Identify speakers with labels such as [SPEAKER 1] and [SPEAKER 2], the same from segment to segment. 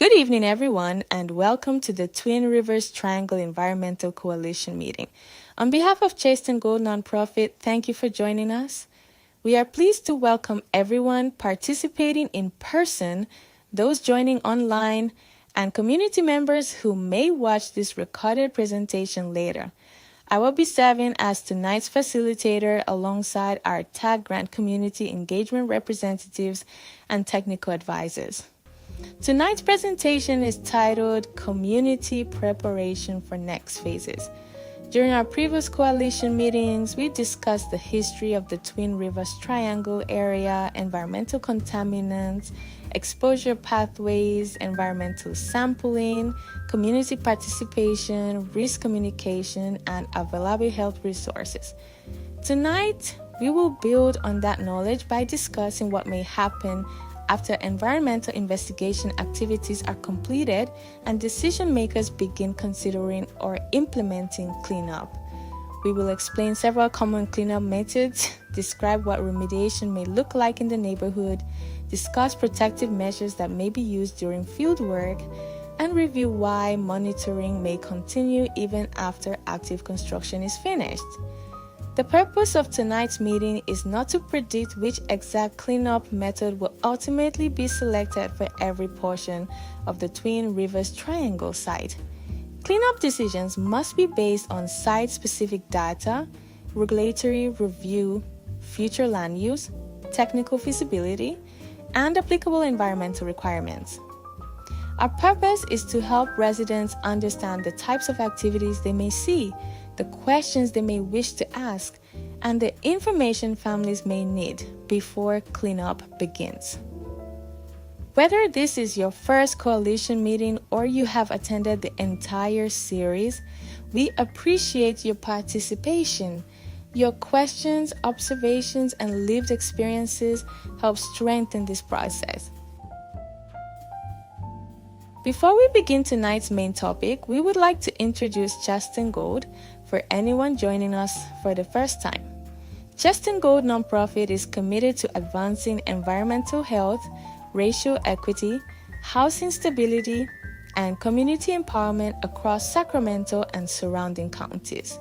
[SPEAKER 1] Good evening, everyone, and welcome to the Twin Rivers Triangle Environmental Coalition meeting. On behalf of Chasten Gold nonprofit, thank you for joining us. We are pleased to welcome everyone participating in person, those joining online, and community members who may watch this recorded presentation later. I will be serving as tonight's facilitator alongside our TAG Grant community engagement representatives and technical advisors. Tonight's presentation is titled Community Preparation for Next Phases. During our previous coalition meetings, we discussed the history of the Twin Rivers Triangle area, environmental contaminants, exposure pathways, environmental sampling, community participation, risk communication, and available health resources. Tonight, we will build on that knowledge by discussing what may happen after environmental investigation activities are completed and decision makers begin considering or implementing cleanup. We will explain several common cleanup methods, describe what remediation may look like in the neighborhood, discuss protective measures that may be used during field work, and review why monitoring may continue even after active construction is finished. The purpose of tonight's meeting is not to predict which exact cleanup method will ultimately be selected for every portion of the Twin Rivers Triangle site. Cleanup decisions must be based on site-specific data, regulatory review, future land use, technical feasibility, and applicable environmental requirements. Our purpose is to help residents understand the types of activities they may see, the questions they may wish to ask, and the information families may need before cleanup begins. Whether this is your first coalition meeting or you have attended the entire series, we appreciate your participation. Your questions, observations, and lived experiences help strengthen this process. Before we begin tonight's main topic, we would like to introduce Chasten Gold for anyone joining us for the first time. Chasten Gold nonprofit is committed to advancing environmental health, racial equity, housing stability, and community empowerment across Sacramento and surrounding counties.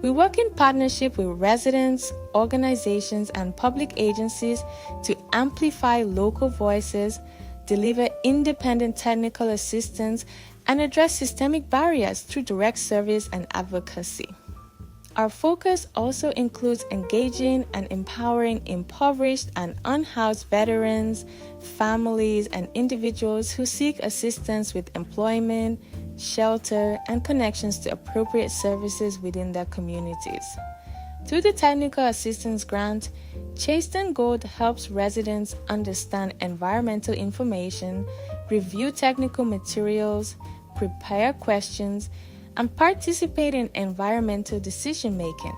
[SPEAKER 1] We work in partnership with residents, organizations, and public agencies to amplify local voices, deliver independent technical assistance, and address systemic barriers through direct service and advocacy. Our focus also includes engaging and empowering impoverished and unhoused veterans, families, and individuals who seek assistance with employment, shelter, and connections to appropriate services within their communities. Through the Technical Assistance Grant, Chasten Gold helps residents understand environmental information, review technical materials, prepare questions, and participate in environmental decision-making.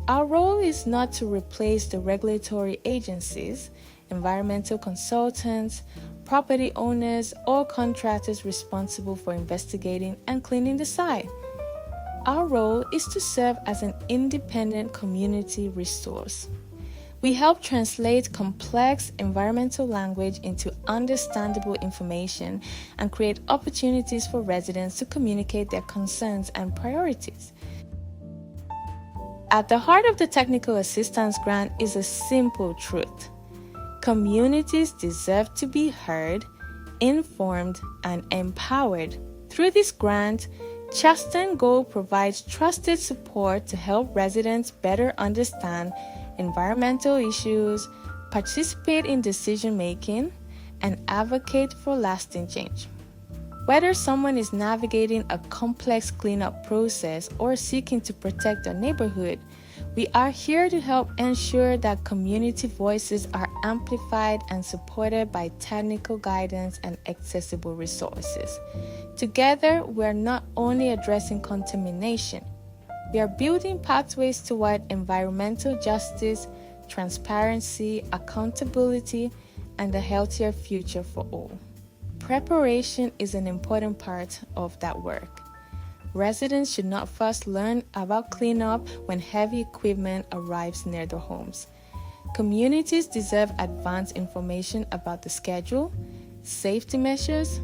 [SPEAKER 1] Our role is not to replace the regulatory agencies, environmental consultants, property owners, or contractors responsible for investigating and cleaning the site. Our role is to serve as an independent community resource. We help translate complex environmental language into understandable information and create opportunities for residents to communicate their concerns and priorities. At the heart of the Technical Assistance Grant is a simple truth. Communities deserve to be heard, informed, and empowered. Through this grant, Chasten Gold provides trusted support to help residents better understand environmental issues, participate in decision-making, and advocate for lasting change. Whether someone is navigating a complex cleanup process or seeking to protect their neighborhood, we are here to help ensure that community voices are amplified and supported by technical guidance and accessible resources. Together, we are not only addressing contamination, we are building pathways toward environmental justice, transparency, accountability, and a healthier future for all. Preparation is an important part of that work. Residents should not first learn about cleanup when heavy equipment arrives near their homes. Communities deserve advanced information about the schedule, safety measures,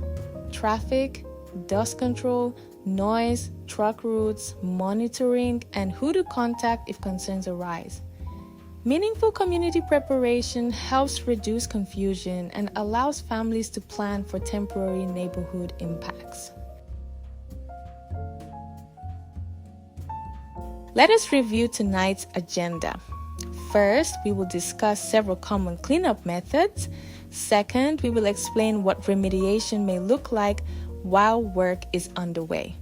[SPEAKER 1] traffic, dust control, noise, truck routes, monitoring, and who to contact if concerns arise. Meaningful community preparation helps reduce confusion and allows families to plan for temporary neighborhood impacts. Let us review tonight's agenda. First, we will discuss several common cleanup methods. Second, we will explain what remediation may look like while work is underway.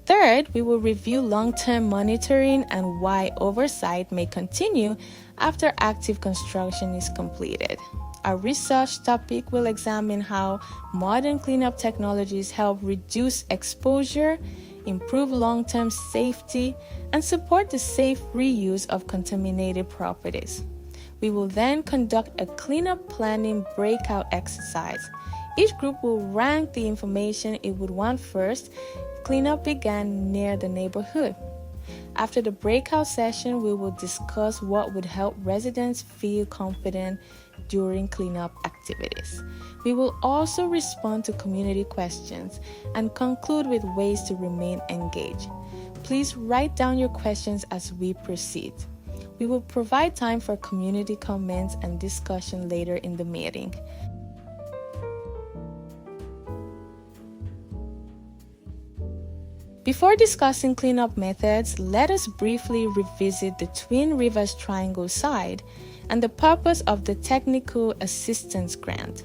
[SPEAKER 1] Third, we will review long-term monitoring and why oversight may continue after active construction is completed. Our research topic will examine how modern cleanup technologies help reduce exposure, improve long-term safety, and support the safe reuse of contaminated properties. We will then conduct a cleanup planning breakout exercise. Each group will rank the information it would want first if cleanup began near the neighborhood. After the breakout session, we will discuss what would help residents feel confident during cleanup activities. We will also respond to community questions and conclude with ways to remain engaged. Please write down your questions as we proceed. We will provide time for community comments and discussion later in the meeting. Before discussing cleanup methods, let us briefly revisit the Twin Rivers Triangle site and the purpose of the Technical Assistance Grant.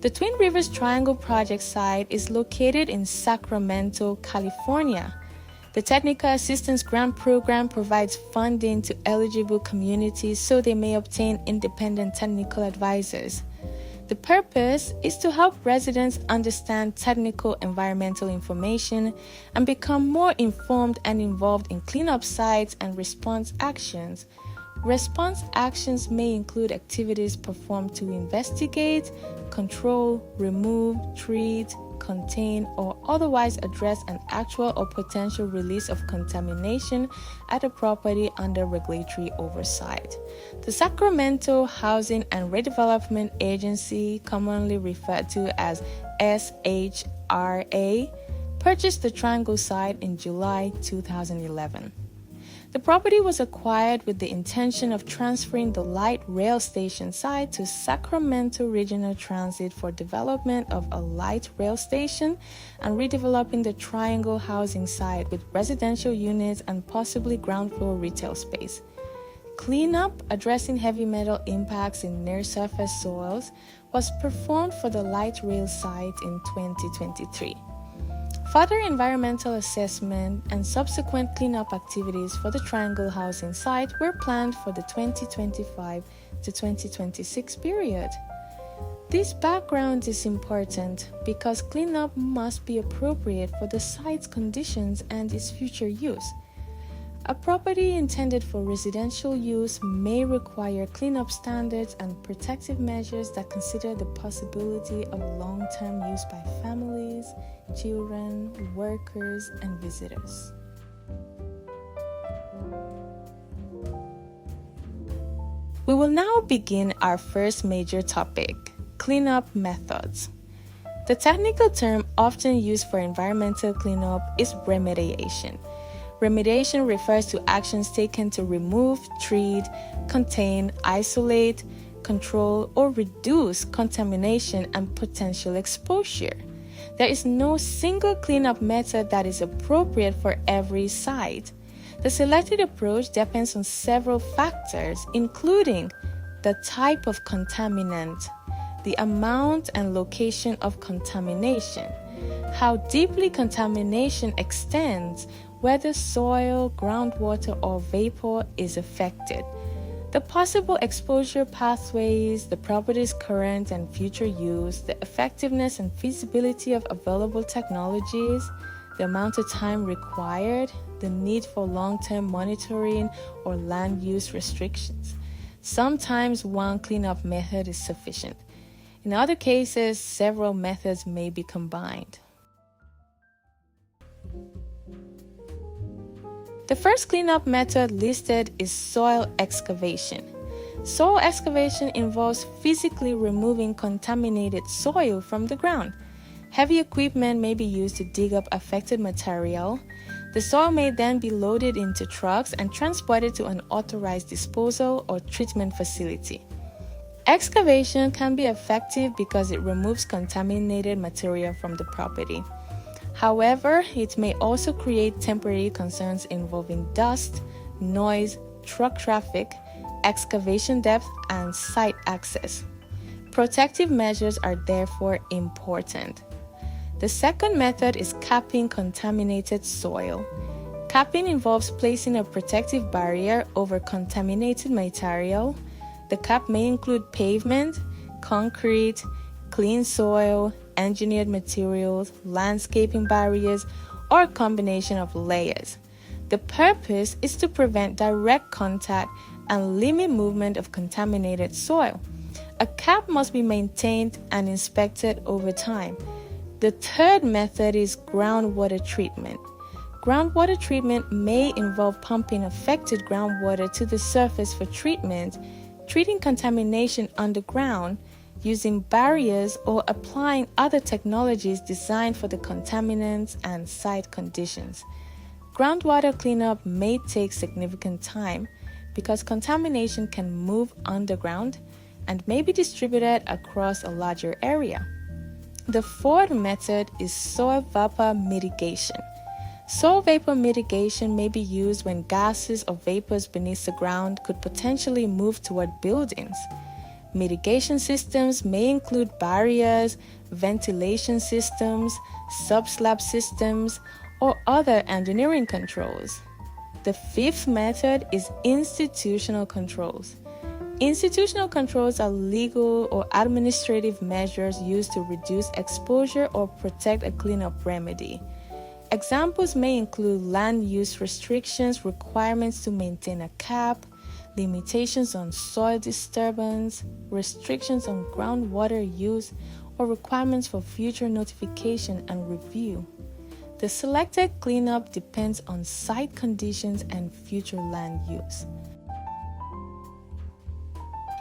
[SPEAKER 1] The Twin Rivers Triangle project site is located in Sacramento, California. The Technical Assistance Grant Program provides funding to eligible communities so they may obtain independent technical advisors. The purpose is to help residents understand technical environmental information and become more informed and involved in cleanup sites and response actions. Response actions may include activities performed to investigate, control, remove, treat, contain, or otherwise address an actual or potential release of contamination at a property under regulatory oversight. The Sacramento Housing and Redevelopment Agency, commonly referred to as SHRA, purchased the Triangle site in July 2011. The property was acquired with the intention of transferring the light rail station site to Sacramento Regional Transit for development of a light rail station and redeveloping the Triangle housing site with residential units and possibly ground floor retail space. Cleanup addressing heavy metal impacts in near-surface soils was performed for the light rail site in 2023. Further environmental assessment and subsequent cleanup activities for the Triangle housing site were planned for the 2025 to 2026 period. This background is important because cleanup must be appropriate for the site's conditions and its future use. A property intended for residential use may require cleanup standards and protective measures that consider the possibility of long-term use by families, children, workers, and visitors. We will now begin our first major topic, cleanup methods. The technical term often used for environmental cleanup is remediation. Remediation refers to actions taken to remove, treat, contain, isolate, control, or reduce contamination and potential exposure. There is no single cleanup method that is appropriate for every site. The selected approach depends on several factors, including the type of contaminant, the amount and location of contamination, how deeply contamination extends, whether soil, groundwater, or vapor is affected, the possible exposure pathways, the property's current and future use, the effectiveness and feasibility of available technologies, the amount of time required, the need for long-term monitoring or land use restrictions. Sometimes one cleanup method is sufficient. In other cases, several methods may be combined. The first cleanup method listed is soil excavation. Soil excavation involves physically removing contaminated soil from the ground. Heavy equipment may be used to dig up affected material. The soil may then be loaded into trucks and transported to an authorized disposal or treatment facility. Excavation can be effective because it removes contaminated material from the property. However, it may also create temporary concerns involving dust, noise, truck traffic, excavation depth, and site access. Protective measures are therefore important. The second method is capping contaminated soil. Capping involves placing a protective barrier over contaminated material. The cap may include pavement, concrete, clean soil, engineered materials, landscaping barriers, or a combination of layers. The purpose is to prevent direct contact and limit movement of contaminated soil. A cap must be maintained and inspected over time. The third method is groundwater treatment. Groundwater treatment may involve pumping affected groundwater to the surface for treatment, treating contamination underground, using barriers, or applying other technologies designed for the contaminants and site conditions. Groundwater cleanup may take significant time because contamination can move underground and may be distributed across a larger area. The fourth method is soil vapor mitigation. Soil vapor mitigation may be used when gases or vapors beneath the ground could potentially move toward buildings. Mitigation systems may include barriers, ventilation systems, subslab systems, or other engineering controls. The fifth method is institutional controls. Institutional controls are legal or administrative measures used to reduce exposure or protect a cleanup remedy. Examples may include land use restrictions, requirements to maintain a cap, limitations on soil disturbance, restrictions on groundwater use, or requirements for future notification and review. The selected cleanup depends on site conditions and future land use.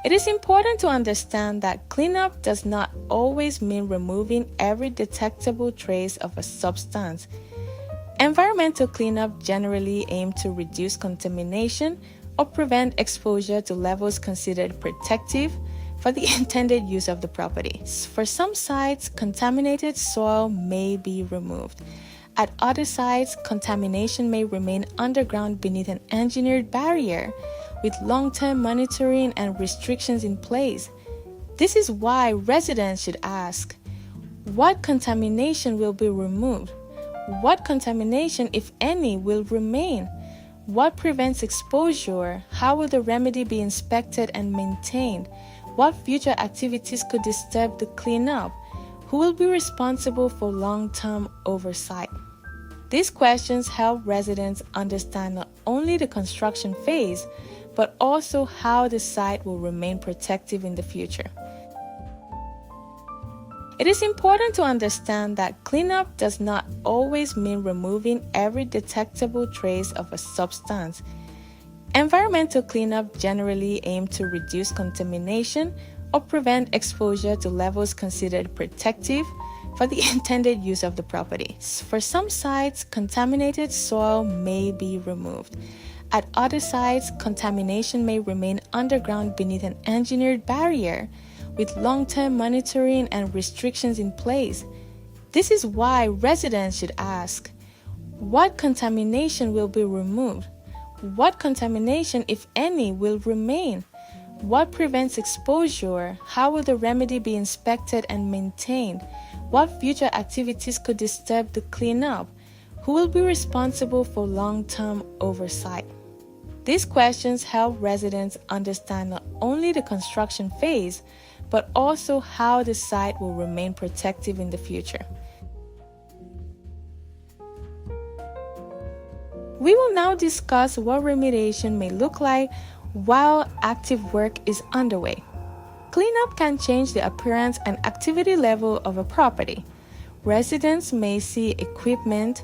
[SPEAKER 1] It is important to understand that cleanup does not always mean removing every detectable trace of a substance. Environmental cleanup generally aim to reduce contamination or prevent exposure to levels considered protective for the intended use of the property. For some sites, contaminated soil may be removed. At other sites, contamination may remain underground beneath an engineered barrier with long-term monitoring and restrictions in place. This is why residents should ask, what contamination will be removed? What contamination, if any, will remain? What prevents exposure? How will the remedy be inspected and maintained? What future activities could disturb the cleanup? Who will be responsible for long-term oversight? These questions help residents understand not only the construction phase, but also how the site will remain protective in the future. It is important to understand that cleanup does not always mean removing every detectable trace of a substance. Environmental cleanup generally aim to reduce contamination or prevent exposure to levels considered protective for the intended use of the property. For some sites, contaminated soil may be removed. At other sites, contamination may remain underground beneath an engineered barrier with long-term monitoring and restrictions in place. This is why residents should ask, what contamination will be removed? What contamination, if any, will remain? What prevents exposure? How will the remedy be inspected and maintained? What future activities could disturb the cleanup? Who will be responsible for long-term oversight? These questions help residents understand not only the construction phase, but also how the site will remain protective in the future. We will now discuss what remediation may look like while active work is underway. Cleanup can change the appearance and activity level of a property. Residents may see equipment,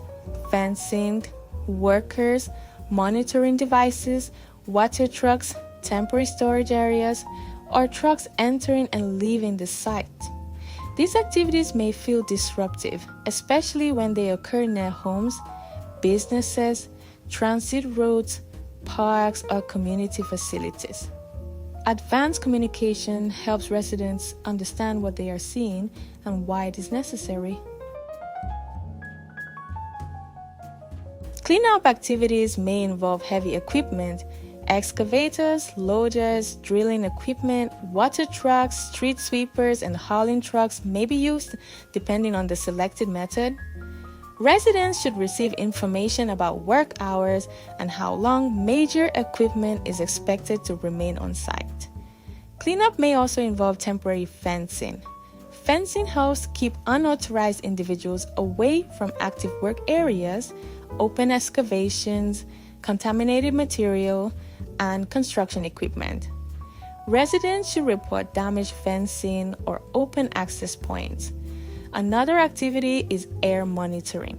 [SPEAKER 1] fencing, workers, monitoring devices, water trucks, temporary storage areas, or trucks entering and leaving the site. These activities may feel disruptive, especially when they occur near homes, businesses, transit roads, parks, or community facilities. Advanced communication helps residents understand what they are seeing and why it is necessary. Cleanup activities may involve heavy equipment. Excavators, loaders, drilling equipment, water trucks, street sweepers, and hauling trucks may be used depending on the selected method. Residents should receive information about work hours and how long major equipment is expected to remain on site. Cleanup may also involve temporary fencing. Fencing helps keep unauthorized individuals away from active work areas, open excavations, contaminated material, and construction equipment. Residents should report damaged fencing or open access points. Another activity is air monitoring.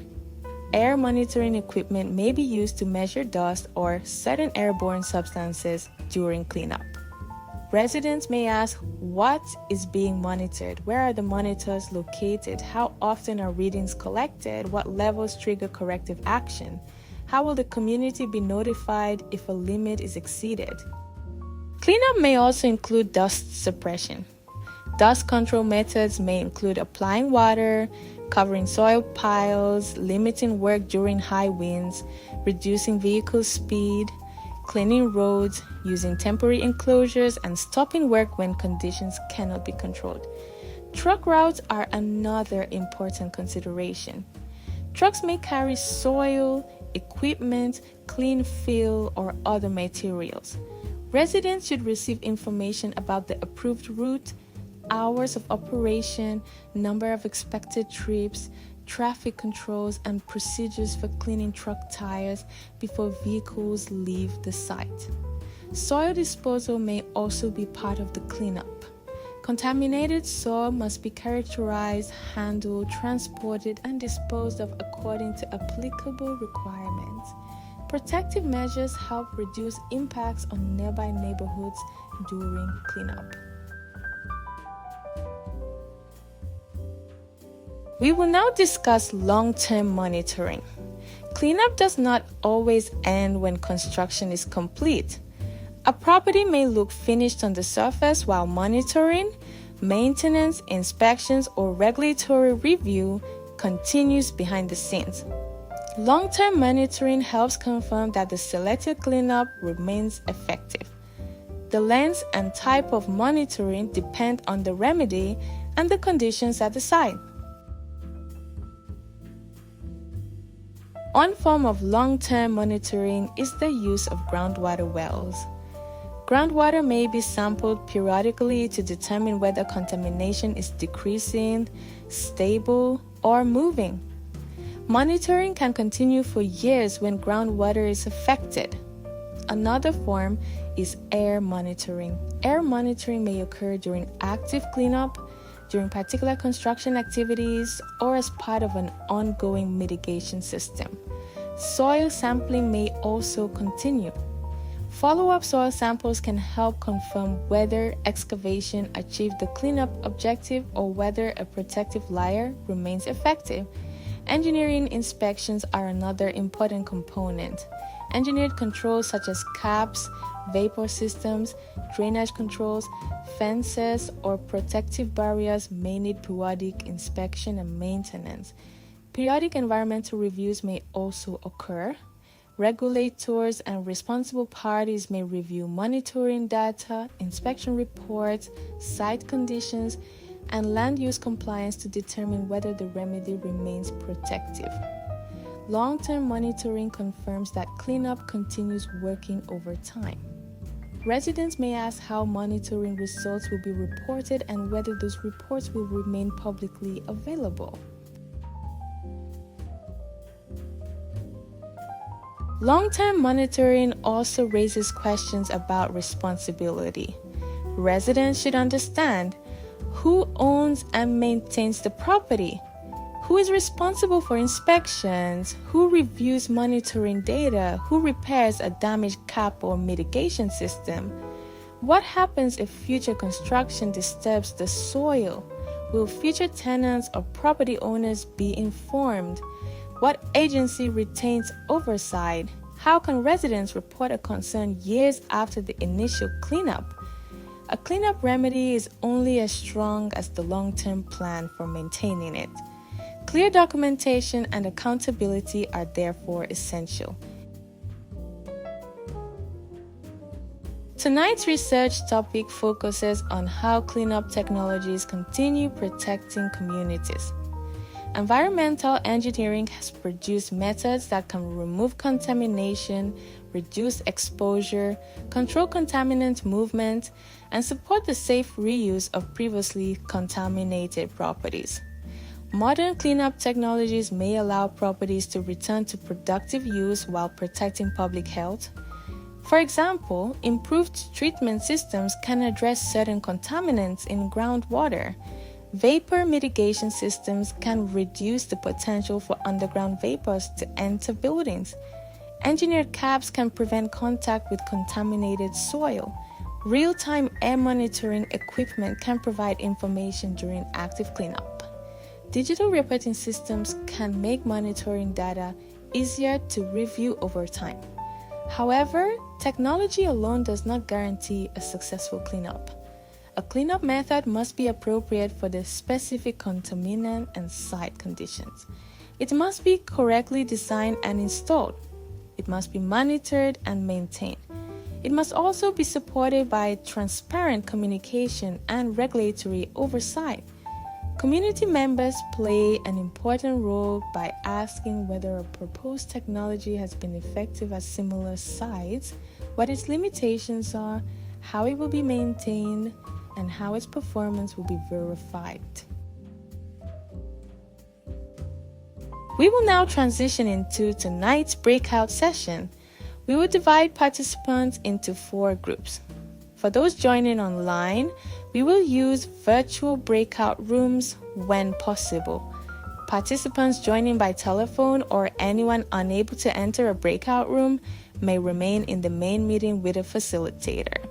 [SPEAKER 1] Air monitoring equipment may be used to measure dust or certain airborne substances during cleanup. Residents may ask, what is being monitored? Where are the monitors located? How often are readings collected? What levels trigger corrective action? How will the community be notified if a limit is exceeded? Cleanup may also include dust suppression. Dust control methods may include applying water, covering soil piles, limiting work during high winds, reducing vehicle speed, cleaning roads, using temporary enclosures, and stopping work when conditions cannot be controlled. Truck routes are another important consideration. Trucks may carry soil, equipment, clean fill, or other materials. Residents should receive information about the approved route, hours of operation, number of expected trips, traffic controls, and procedures for cleaning truck tires before vehicles leave the site. Soil disposal may also be part of the cleanup. Contaminated soil must be characterized, handled, transported, and disposed of according to applicable requirements. Protective measures help reduce impacts on nearby neighborhoods during cleanup. We will now discuss long-term monitoring. Cleanup does not always end when construction is complete. A property may look finished on the surface while monitoring, maintenance, inspections, or regulatory review continues behind the scenes. Long-term monitoring helps confirm that the selected cleanup remains effective. The length and type of monitoring depend on the remedy and the conditions at the site. One form of long-term monitoring is the use of groundwater wells. Groundwater may be sampled periodically to determine whether contamination is decreasing, stable, or moving. Monitoring can continue for years when groundwater is affected. Another form is air monitoring. Air monitoring may occur during active cleanup, during particular construction activities, or as part of an ongoing mitigation system. Soil sampling may also continue. Follow-up soil samples can help confirm whether excavation achieved the cleanup objective or whether a protective layer remains effective. Engineering inspections are another important component. Engineered controls such as caps, vapor systems, drainage controls, fences, or protective barriers may need periodic inspection and maintenance. Periodic environmental reviews may also occur. Regulators and responsible parties may review monitoring data, inspection reports, site conditions, and land use compliance to determine whether the remedy remains protective. Long-term monitoring confirms that cleanup continues working over time. Residents may ask how monitoring results will be reported and whether those reports will remain publicly available. Long-term monitoring also raises questions about responsibility. Residents should understand who owns and maintains the property, who is responsible for inspections, who reviews monitoring data, who repairs a damaged cap or mitigation system. What happens if future construction disturbs the soil? Will future tenants or property owners be informed? What agency retains oversight? How can residents report a concern years after the initial cleanup? A cleanup remedy is only as strong as the long-term plan for maintaining it. Clear documentation and accountability are therefore essential. Tonight's research topic focuses on how cleanup technologies continue protecting communities. Environmental engineering has produced methods that can remove contamination, reduce exposure, control contaminant movement, and support the safe reuse of previously contaminated properties. Modern cleanup technologies may allow properties to return to productive use while protecting public health. For example, improved treatment systems can address certain contaminants in groundwater. Vapor mitigation systems can reduce the potential for underground vapors to enter buildings. Engineered caps can prevent contact with contaminated soil. Real-time air monitoring equipment can provide information during active cleanup. Digital reporting systems can make monitoring data easier to review over time. However, technology alone does not guarantee a successful cleanup. A cleanup method must be appropriate for the specific contaminant and site conditions. It must be correctly designed and installed. It must be monitored and maintained. It must also be supported by transparent communication and regulatory oversight. Community members play an important role by asking whether a proposed technology has been effective at similar sites, what its limitations are, how it will be maintained, and how its performance will be verified. We will now transition into tonight's breakout session. We will divide participants into 4 groups. For those joining online, we will use virtual breakout rooms when possible. Participants joining by telephone or anyone unable to enter a breakout room may remain in the main meeting with a facilitator.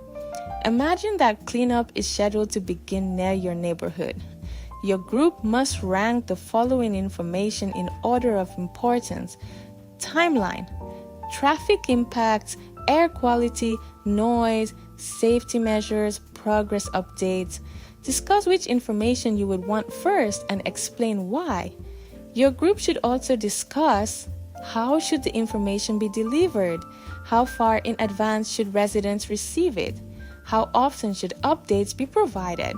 [SPEAKER 1] Imagine that cleanup is scheduled to begin near your neighborhood. Your group must rank the following information in order of importance: timeline, traffic impacts, air quality, noise, safety measures, progress updates. Discuss which information you would want first and explain why. Your group should also discuss how should the information be delivered, how far in advance should residents receive it, how often should updates be provided,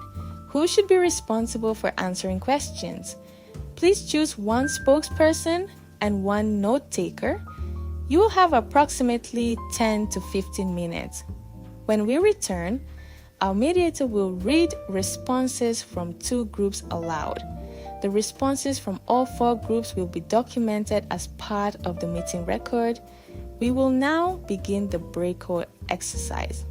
[SPEAKER 1] who should be responsible for answering questions. Please choose one spokesperson and one note taker. You will have approximately 10 to 15 minutes. When we return, our mediator will read responses from 2 groups aloud. The responses from all 4 groups will be documented as part of the meeting record. We will now begin the breakout exercise.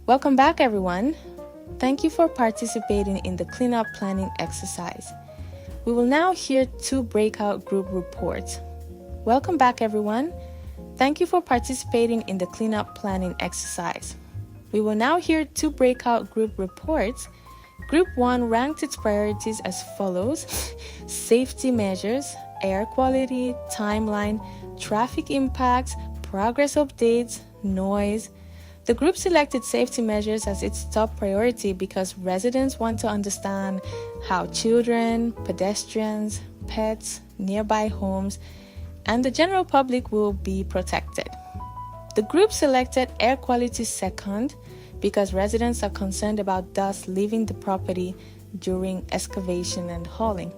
[SPEAKER 1] Welcome back, everyone. Thank you for participating in the cleanup planning exercise. We will now hear 2 breakout group reports. Welcome back, everyone. Thank you for participating in the cleanup planning exercise. We will now hear 2 breakout group reports. Group 1 ranked its priorities as follows: safety measures, air quality, timeline, traffic impacts, progress updates, noise. The group selected safety measures as its top priority because residents want to understand how children, pedestrians, pets, nearby homes, and the general public will be protected. The group selected air quality second because residents are concerned about dust leaving the property during excavation and hauling.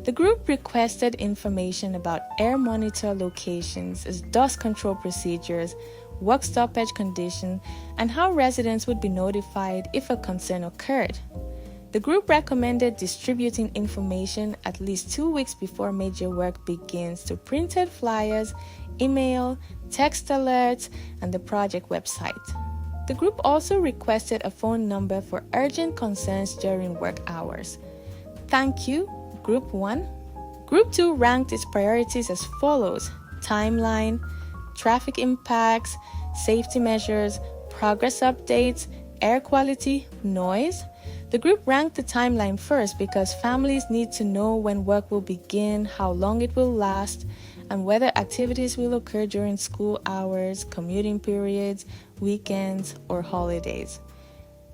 [SPEAKER 1] The group requested information about air monitor locations, dust control procedures, work stoppage conditions, and how residents would be notified if a concern occurred. The group recommended distributing information at least 2 weeks before major work begins to printed flyers, email, text alerts, and the project website. The group also requested a phone number for urgent concerns during work hours. Thank you, Group 1. Group 2 ranked its priorities as follows: timeline, traffic impacts, safety measures, progress updates, air quality, noise. The group ranked the timeline first because families need to know when work will begin, how long it will last, and whether activities will occur during school hours, commuting periods, weekends, or holidays.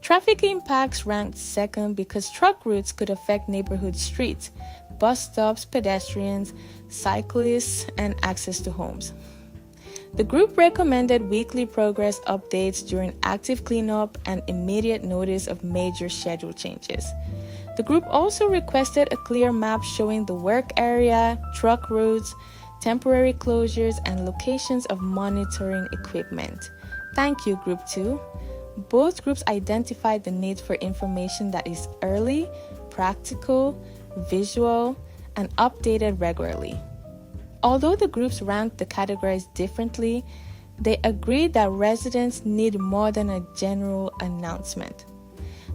[SPEAKER 1] Traffic impacts ranked second because truck routes could affect neighborhood streets, bus stops, pedestrians, cyclists, and access to homes. The group recommended weekly progress updates during active cleanup and immediate notice of major schedule changes. The group also requested a clear map showing the work area, truck routes, temporary closures, and locations of monitoring equipment. Thank you, Group 2. Both groups identified the need for information that is early, practical, visual, and updated regularly. Although the groups ranked the categories differently, they agreed that residents need more than a general announcement.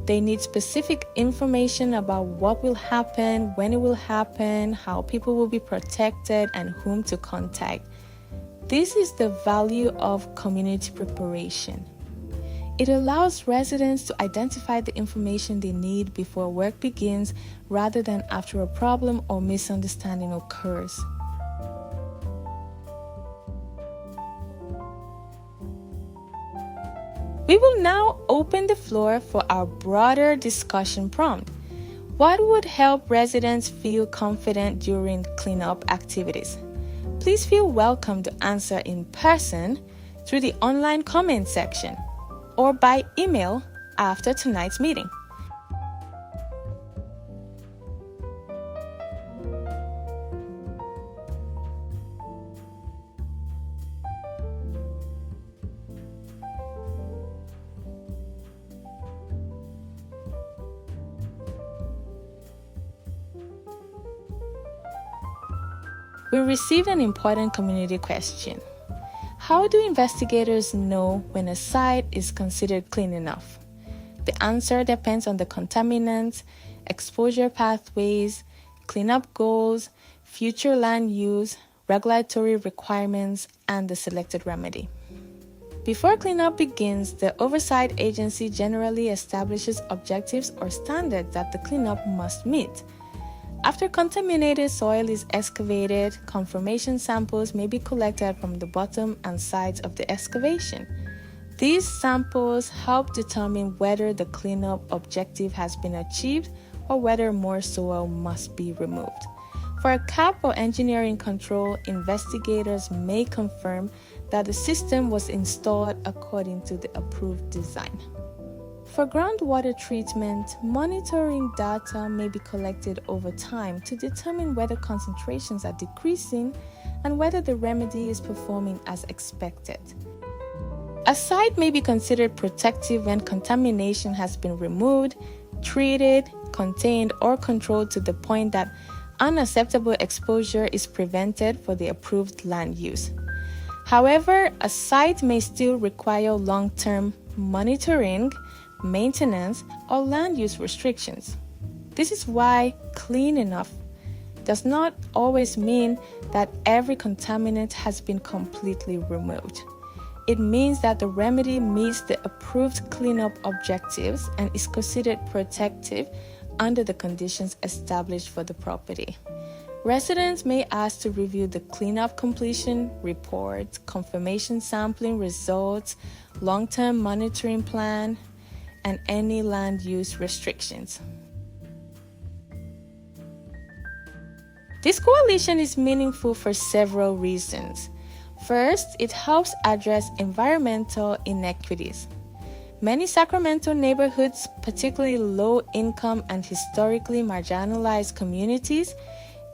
[SPEAKER 1] They need specific information about what will happen, when it will happen, how people will be protected, and whom to contact. This is the value of community preparation. It allows residents to identify the information they need before work begins rather than after a problem or misunderstanding occurs. We will now open the floor for our broader discussion prompt. What would help residents feel confident during cleanup activities? Please feel welcome to answer in person through the online comment section or by email after tonight's meeting. We received an important community question. How do investigators know when a site is considered clean enough? The answer depends on the contaminants, exposure pathways, cleanup goals, future land use, regulatory requirements, and the selected remedy. Before cleanup begins, the oversight agency generally establishes objectives or standards that the cleanup must meet. After contaminated soil is excavated, confirmation samples may be collected from the bottom and sides of the excavation. These samples help determine whether the cleanup objective has been achieved or whether more soil must be removed. For a CAP or engineering control, investigators may confirm that the system was installed according to the approved design. For groundwater treatment, monitoring data may be collected over time to determine whether concentrations are decreasing and whether the remedy is performing as expected. A site may be considered protective when contamination has been removed, treated, contained, or controlled to the point that unacceptable exposure is prevented for the approved land use. However, a site may still require long-term monitoring, maintenance, or land use restrictions. This is why clean enough does not always mean that every contaminant has been completely removed. It means that the remedy meets the approved cleanup objectives and is considered protective under the conditions established for the property. Residents may ask to review the cleanup completion report, confirmation sampling results, long-term monitoring plan, and any land use restrictions. This coalition is meaningful for several reasons. First, it helps address environmental inequities. Many Sacramento neighborhoods, particularly low-income and historically marginalized communities,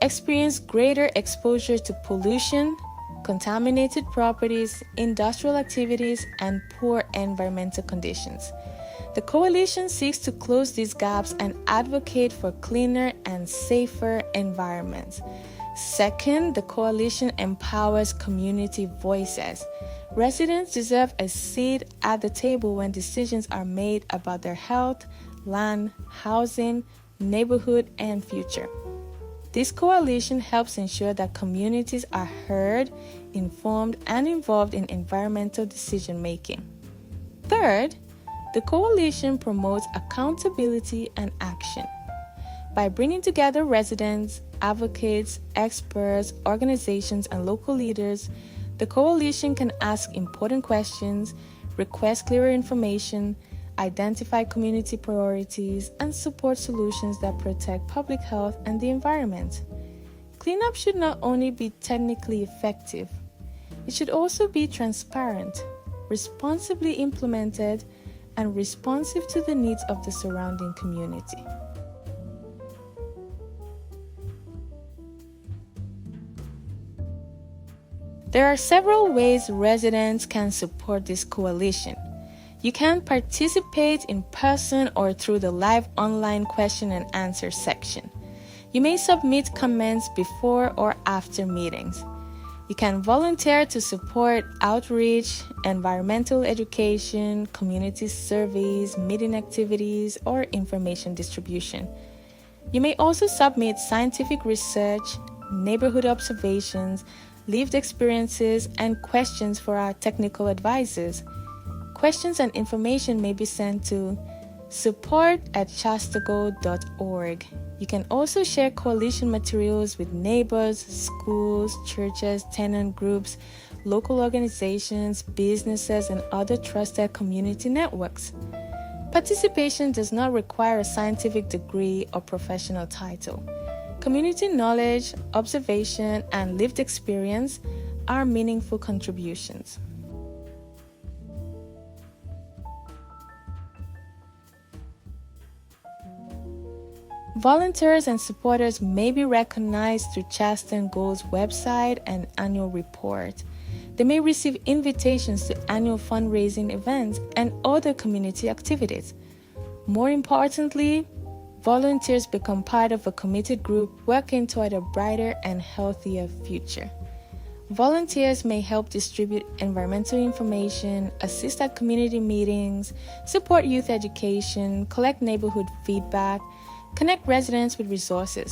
[SPEAKER 1] experience greater exposure to pollution, contaminated properties, industrial activities, and poor environmental conditions. The coalition seeks to close these gaps and advocate for cleaner and safer environments. Second, the coalition empowers community voices. Residents deserve a seat at the table when decisions are made about their health, land, housing, neighborhood, and future. This coalition helps ensure that communities are heard, informed, and involved in environmental decision making. Third, the coalition promotes accountability and action. By bringing together residents, advocates, experts, organizations, and local leaders, the coalition can ask important questions, request clearer information, identify community priorities, and support solutions that protect public health and the environment. Cleanup should not only be technically effective, it should also be transparent, responsibly implemented, and responsive to the needs of the surrounding community. There are several ways residents can support this coalition. You can participate in person or through the live online question and answer section. You may submit comments before or after meetings. You can volunteer to support outreach, environmental education, community surveys, meeting activities, or information distribution. You may also submit scientific research, neighborhood observations, lived experiences, and questions for our technical advisors. Questions and information may be sent to support@chastengold.org. You can also share coalition materials with neighbors, schools, churches, tenant groups, local organizations, businesses, and other trusted community networks. Participation does not require a scientific degree or professional title. Community knowledge, observation, and lived experience are meaningful contributions. Volunteers and supporters may be recognized through Chasten Gold's website and annual report. They may receive invitations to annual fundraising events and other community activities. More importantly, volunteers become part of a committed group working toward a brighter and healthier future. Volunteers may help distribute environmental information, assist at community meetings, support youth education, collect neighborhood feedback, connect residents with resources,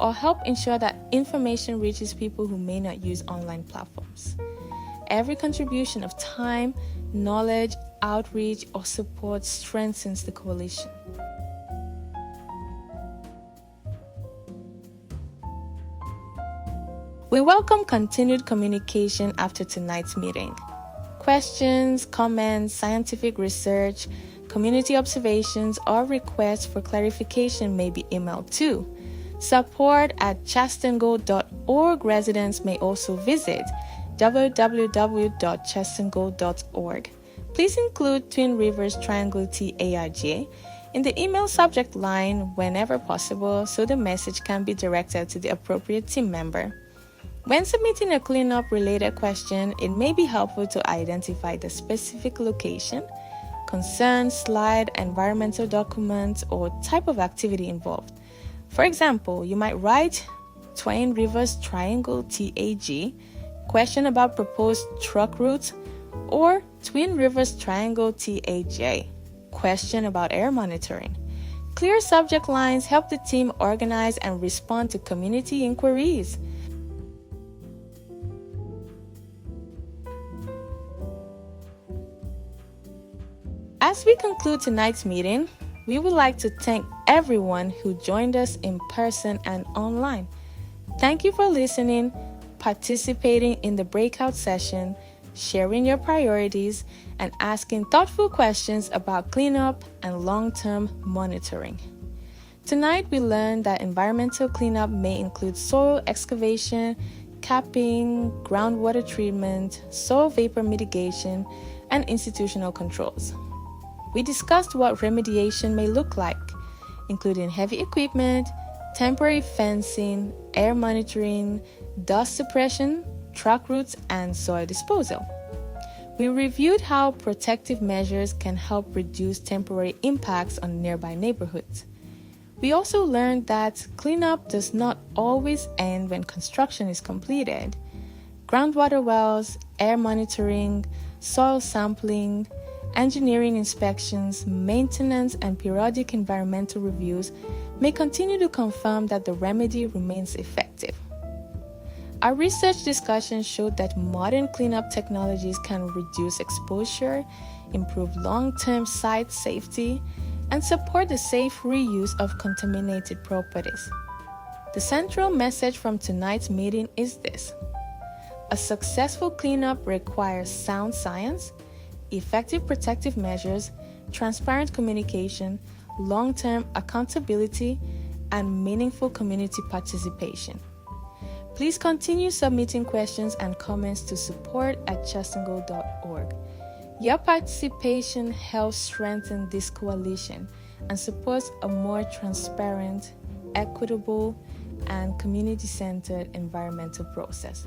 [SPEAKER 1] or help ensure that information reaches people who may not use online platforms. Every contribution of time, knowledge, outreach, or support strengthens the coalition. We welcome continued communication after tonight's meeting. Questions, comments, scientific research, community observations, or requests for clarification may be emailed to support@chastengold.org. Residents may also visit www.chastengold.org. Please include Twin Rivers Triangle TARG in the email subject line whenever possible so the message can be directed to the appropriate team member. When submitting a cleanup-related question, it may be helpful to identify the specific location, concern, slide, environmental document, or type of activity involved. For example, you might write Twin Rivers Triangle TAG, question about proposed truck routes, Or Twin Rivers Triangle TAJ, question about air monitoring. Clear subject lines help the team organize and respond to community inquiries. As we conclude tonight's meeting, we would like to thank everyone who joined us in person and online. Thank you for listening, participating in the breakout session, sharing your priorities, and asking thoughtful questions about cleanup and long-term monitoring. Tonight, we learned that environmental cleanup may include soil excavation, capping, groundwater treatment, soil vapor mitigation, and institutional controls. We discussed what remediation may look like, including heavy equipment, temporary fencing, air monitoring, dust suppression, truck routes, and soil disposal. We reviewed how protective measures can help reduce temporary impacts on nearby neighborhoods. We also learned that cleanup does not always end when construction is completed. Groundwater wells, air monitoring, soil sampling, engineering inspections, maintenance, and periodic environmental reviews may continue to confirm that the remedy remains effective. Our research discussion showed that modern cleanup technologies can reduce exposure, improve long-term site safety, and support the safe reuse of contaminated properties. The central message from tonight's meeting is this: a successful cleanup requires sound science, effective protective measures, transparent communication, long-term accountability, and meaningful community participation. Please continue submitting questions and comments to support@chastengold.org. Your participation helps strengthen this coalition and supports a more transparent, equitable, and community-centered environmental process.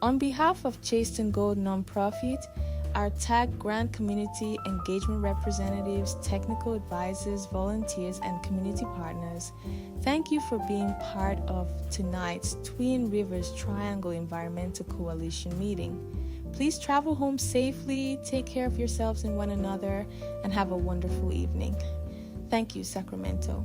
[SPEAKER 1] On behalf of Chasten Gold nonprofit, our TAG grant community engagement representatives, technical advisors, volunteers, and community partners, thank you for being part of tonight's Twin Rivers Triangle Environmental Coalition meeting. Please travel home safely, take care of yourselves and one another, and have a wonderful evening. Thank you, Sacramento.